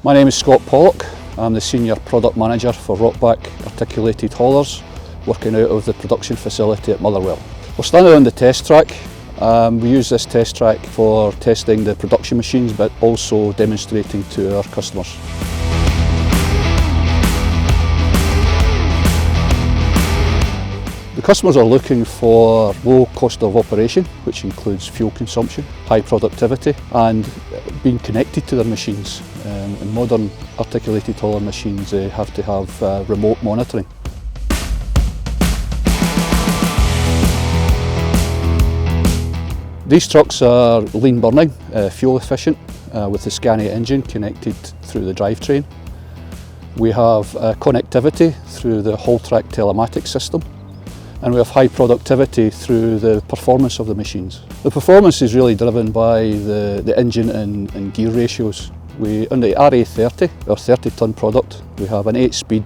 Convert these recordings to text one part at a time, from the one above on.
My name is Pollock. I'm the Senior Product Manager for Rokbak articulated haulers, working out of the production facility at Motherwell. We're standing on the test track. We use this test track for testing the production machines, but also demonstrating to our customers. The customers are looking for low cost of operation, which includes fuel consumption, high productivity and being connected to their machines. In modern articulated hauler machines, they have to have remote monitoring. These trucks are lean burning, fuel efficient, with the Scania engine connected through the drivetrain. We have connectivity through the whole track telematics system. And we have high productivity through the performance of the machines. The performance is really driven by the engine and gear ratios. On the RA30, our 30-ton product, we have an 8-speed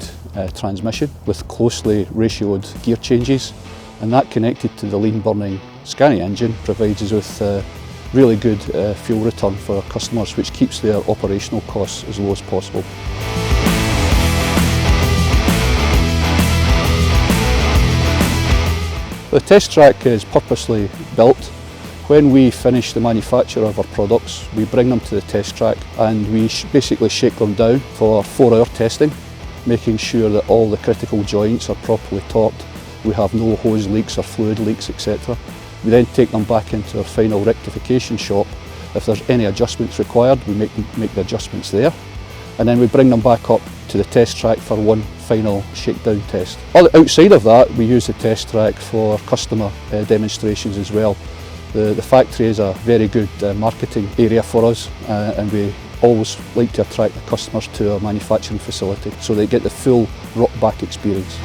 transmission with closely ratioed gear changes, and that connected to the lean burning Scania engine provides us with really good fuel return for our customers, which keeps their operational costs as low as possible. The test track is purposely built. When we finish the manufacture of our products, we bring them to the test track and we basically shake them down for 4-hour testing, making sure that all the critical joints are properly torqued. We have no hose leaks or fluid leaks, etc. We then take them back into our final rectification shop. If there's any adjustments required, we make the adjustments there. And then we bring them back up to the test track for one final shakedown test. Outside of that, we use the test track for customer demonstrations as well. The factory is a very good marketing area for us, and we always like to attract the customers to our manufacturing facility so they get the full Rokbak experience.